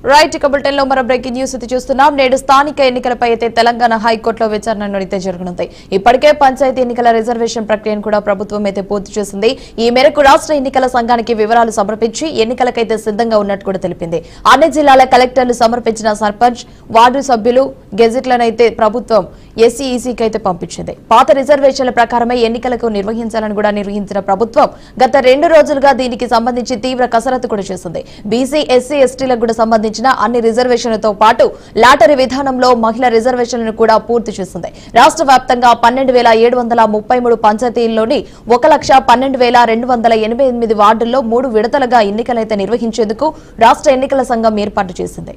Right ఇక bulletin లో మరో బ్రేకింగ్ న్యూస్ చూస్తున్నాం. నేడు స్థానిక ఎన్నికలపై అయితే తెలంగాణ హైకోర్టులో విచారణ అయితే జరగనుంది. ఇప్పటికే పంచాయతీ ఎన్నికల రిజర్వేషన్ ప్రక్రియను కూడా ప్రభుత్వం అయితే పూర్తి చేసింది. ఈ మేరకు రాష్ట్ర ఎన్నికల సంఘానికి వివరాలు సమర్పించి ఎన్నికలకైతే సిద్ధంగా ఉన్నట్టు కూడా తెలిపింది. అన్ని జిల్లాల కలెక్టర్లు సమర్పించిన సర్పంచ్ వార్డు సభ్యులు గెజిట్లను అయితే ప్రభుత్వం ఎస్సీఈసీకి అయితే పంపించింది. పాత రిజర్వేషన్ల ప్రకారమే ఎన్నికలకు నిర్వహించాలని కూడా నిర్వహించిన ప్రభుత్వం గత 2 రోజులుగా దీనికి సంబంధించి తీవ్ర కసరత్తు కూడా చేసింది. బీసీ ఎస్సీ ఎస్టీలకు కూడా సంబంధించిన అన్ని రిజర్వేషన్లతో పాటు లాటరీ విధానంలో మహిళా రిజర్వేషన్లను కూడా పూర్తి చేసింది. రాష్ట్ర వ్యాప్తంగా 12,733 పంచాయతీల్లోని 1,12,288 వార్డుల్లో 3 విడతలుగా ఎన్నికలైతే నిర్వహించేందుకు రాష్ట్ర ఎన్నికల సంఘం ఏర్పాటు చేసింది.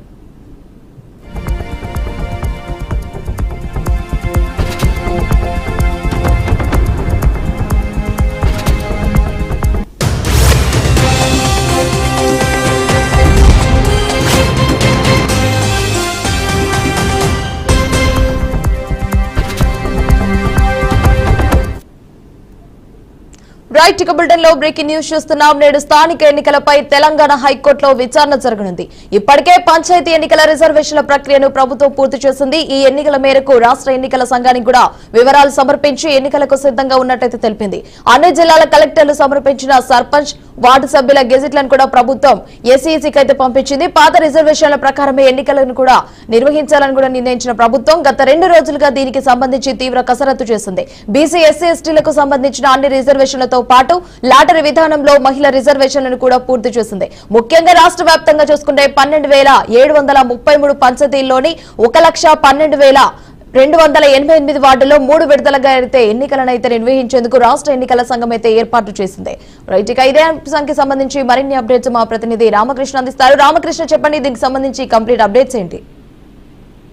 రైట్ ఇక బులెటిన్ లో బ్రేకింగ్ న్యూస్ చూస్తున్నాం. నేడు స్థానిక ఎన్నికలపై తెలంగాణ హైకోర్టులో విచారణ జరగనుంది. ఇప్పటికే పంచాయతీ ఎన్నికల రిజర్వేషన్ల ప్రక్రియను ప్రభుత్వం పూర్తి చేసింది. ఈ ఎన్నికల మేరకు రాష్ట్ర ఎన్నికల సంఘానికి కూడా వివరాలు సమర్పించి ఎన్నికలకు సిద్ధంగా ఉన్నట్టయితే తెలిపింది. అన్ని జిల్లాల కలెక్టర్లు సమర్పించిన సర్పంచ్ వార్డు సభ్యుల గెజిట్లను కూడా ప్రభుత్వం ఎస్ఈసీకి అయితే పంపించింది. పాత రిజర్వేషన్ల ప్రకారమే ఎన్నికలను కూడా నిర్వహించాలని కూడా నిర్ణయించిన ప్రభుత్వం గత 2 రోజులుగా దీనికి సంబంధించి తీవ్ర కసరత్తు చేసింది. బీసీ ఎస్సీ ఎస్టీలకు సంబంధించిన అన్ని రిజర్వేషన్లతో పాటు లాటరీ విధానంలో మహిళా రిజర్వేషన్లను కూడా పూర్తి చేసింది. ముఖ్యంగా రాష్ట్ర వ్యాప్తంగా చూసుకుంటే 12,733 పంచాయతీల్లోని 1,12,288 వార్డుల్లో 3 విడతలుగా అయితే ఎన్నికలనైతే నిర్వహించేందుకు రాష్ట్ర ఎన్నికల సంఘం అయితే ఏర్పాటు చేసింది. రైట్ ఇక ఇదే అంశానికి సంబంధించి మరిన్ని అప్డేట్స్ మా ప్రతినిధి రామకృష్ణ అందిస్తారు. రామకృష్ణ, చెప్పండి, దీనికి సంబంధించి కంప్లీట్ అప్డేట్స్ ఏంటి?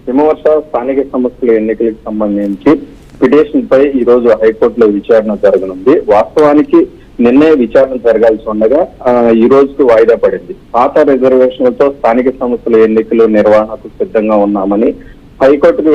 హిమవర్ష స్థానిక సంస్థల ఎన్నికలకు సంబంధించి పిటిషన్ పై ఈ రోజు హైకోర్టులో విచారణ జరగనుంది. వాస్తవానికి నిన్నే విచారణ జరగాల్సి ఉండగా ఈ రోజుకు వాయిదా పడింది. పాత రిజర్వేషన్లతో స్థానిక సంస్థల ఎన్నికలు నిర్వహణకు సిద్ధంగా ఉన్నామని హైకోర్టుకు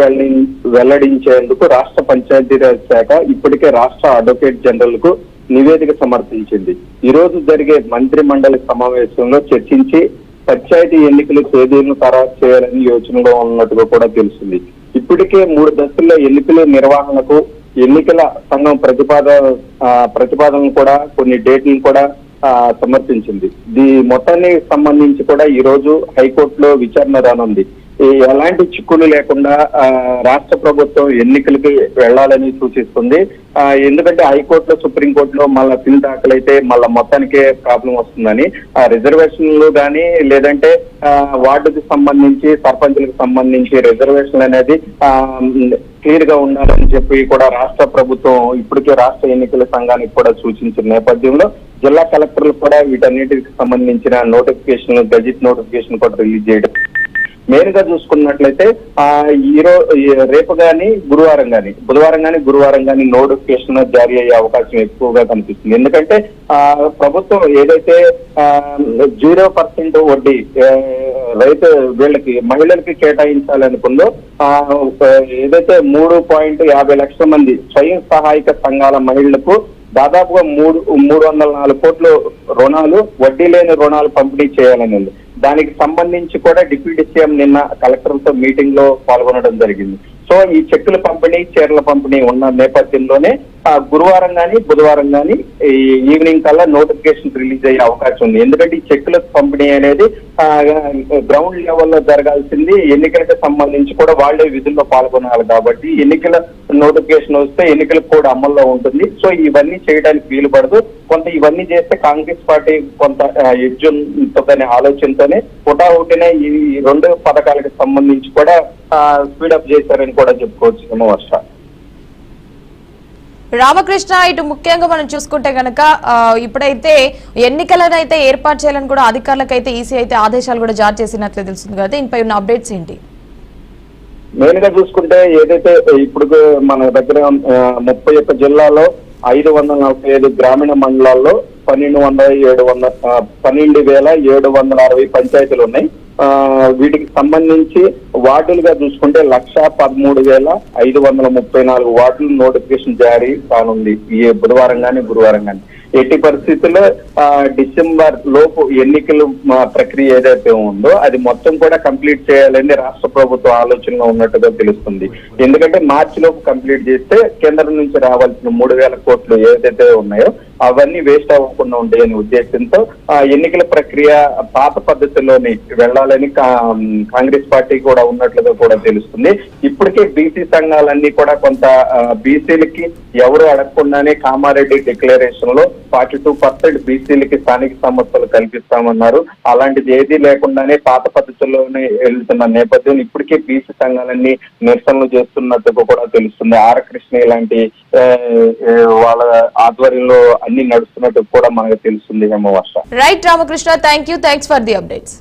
వెల్లడించేందుకు రాష్ట్ర పంచాయతీరాజ్ శాఖ ఇప్పటికే రాష్ట్ర అడ్వకేట్ జనరల్ కు నివేదిక సమర్పించింది. ఈ రోజు జరిగే మంత్రి మండలి సమావేశంలో చర్చించి పంచాయతీ ఎన్నికల తేదీలను ఖరారు చేయాలని యోచనలో ఉన్నట్టుగా కూడా తెలిసింది. ఇప్పటికే 3 దశల్లో ఎన్నికల నిర్వహణకు ఎన్నికల సంఘం ప్రతిపాదనలు కూడా కొన్ని డేట్లను కూడా సమర్పించింది. మొత్తానికి సంబంధించి కూడా ఈ రోజు హైకోర్టులో విచారణ రానుంది. ఎలాంటి చిక్కులు లేకుండా రాష్ట్ర ప్రభుత్వం ఎన్నికలకి వెళ్లాలని సూచిస్తుంది. ఎందుకంటే హైకోర్టులో సుప్రీంకోర్టులో మళ్ళా పిల్ దాఖలైతే మళ్ళా మొత్తానికే ప్రాబ్లం వస్తుందని రిజర్వేషన్లు కానీ లేదంటే వార్డుకి సంబంధించి సర్పంచులకు సంబంధించి రిజర్వేషన్లు అనేది క్లియర్ గా ఉండాలని చెప్పి కూడా రాష్ట్ర ప్రభుత్వం ఇప్పటికే రాష్ట్ర ఎన్నికల సంఘానికి కూడా సూచించిన నేపథ్యంలో జిల్లా కలెక్టర్లు కూడా వీటన్నిటికి సంబంధించిన నోటిఫికేషన్ గెజిట్ నోటిఫికేషన్ కూడా రిలీజ్ చేయడం. మెయిన్ గా చూసుకున్నట్లయితే రేపు గాని గురువారం గాని నోటిఫికేషన్ జారీ అయ్యే అవకాశం ఎక్కువగా కనిపిస్తుంది. ఎందుకంటే ప్రభుత్వం ఏదైతే 0% వడ్డీ రైతు వీళ్ళకి మహిళలకి కేటాయించాలనుకుందో ఏదైతే 3.50 లక్షల మంది స్వయం సహాయక సంఘాల మహిళలకు దాదాపుగా 304 కోట్ల రుణాలు వడ్డీ లేని రుణాలు పంపిణీ చేయాలని ఉంది. దానికి సంబంధించి కూడా డిప్యూటీ సీఎం నిన్న కలెక్టర్లతో మీటింగ్ లో పాల్గొనడం జరిగింది. సో ఈ చెక్కుల పంపిణీ చీరల పంపిణీ ఉన్న నేపథ్యంలోనే గురువారం గాని బుధవారం గాని ఈవినింగ్ కల్లా నోటిఫికేషన్ రిలీజ్ అయ్యే అవకాశం ఉంది. ఎందుకంటే ఈ చెక్కుల పంపిణీ అనేది గ్రౌండ్ లెవెల్లో జరగాల్సింది. ఎన్నికలకు సంబంధించి కూడా వాళ్లే విధుల్లో పాల్గొనాలి కాబట్టి ఎన్నికల నోటిఫికేషన్ వస్తే ఎన్నికల కోడ్ అమల్లో ఉంటుంది. సో ఇవన్నీ చేయడానికి వీలు పడదు. కొంత ఇవన్నీ చేస్తే కాంగ్రెస్ పార్టీ కొంత ఎడ్జ్ ఉంటుందనే ఆలోచనతోనే హుటాహుటినే ఈ 2 పథకాలకు సంబంధించి కూడా స్పీడప్ చేశారని కూడా చెప్పుకోవచ్చు. హిమవర్ష, రామకృష్ణ, ఇటు ముఖ్యంగా మనం చూసుకుంటే గనక ఇప్పుడైతే ఎన్నికలను అయితే ఏర్పాటు చేయాలని కూడా అధికారులకైతే ఈసీ అయితే ఆదేశాలు కూడా జారీ చేసినట్లే తెలుస్తుంది కదా, దీనిపై ఉన్న అప్డేట్స్ ఏంటి? మెయిన్ గా చూసుకుంటే ఏదైతే ఇప్పుడు మన దగ్గర 31 జిల్లాలో 545 గ్రామీణ మండలాల్లో 12,760 పంచాయతీలు ఉన్నాయి. వీటికి సంబంధించి వార్డులుగా చూసుకుంటే 1,13,534 వార్డులు నోటిఫికేషన్ జారీ కానుంది ఈ బుధవారం కానీ గురువారం కానీ. ఎట్టి పరిస్థితుల్లో డిసెంబర్ లోపు ఎన్నికలు ప్రక్రియ ఏదైతే ఉందో అది మొత్తం కూడా కంప్లీట్ చేయాలని రాష్ట్ర ప్రభుత్వం ఆలోచనలో ఉన్నట్టుగా తెలుస్తుంది. ఎందుకంటే మార్చి లోపు కంప్లీట్ చేస్తే కేంద్రం నుంచి రావాల్సిన 3,000 కోట్లు ఏదైతే ఉన్నాయో అవన్నీ వేస్ట్ అవ్వకుండా ఉంటాయనే ఉద్దేశంతో ఎన్నికల ప్రక్రియ పాత పద్ధతిలోని వెళ్లాలని కాంగ్రెస్ పార్టీ కూడా ఉన్నట్లుగా కూడా తెలుస్తుంది. ఇప్పటికే బీసీ సంఘాలన్నీ కూడా కొంత బీసీలకి ఎవరు అడగకుండానే కామారెడ్డి డిక్లరేషన్ లో 42% బీసీలకి స్థానిక సంస్థలు కల్పిస్తామన్నారు. అలాంటిది ఏదీ లేకుండానే పాత పద్ధతుల్లోనే వెళ్తున్న నేపథ్యం ఇప్పటికే బీసీ సంఘాలన్నీ నిరసనలు చేస్తున్నట్టుగా కూడా తెలుస్తుంది. ఆర్ కృష్ణ ఇలాంటి వాళ్ళ ఆధ్వర్యంలో అన్ని నడుస్తున్నట్టు కూడా మనకు తెలుస్తుంది. Hemavarsha. Right Ramakrishna, thanks for the updates.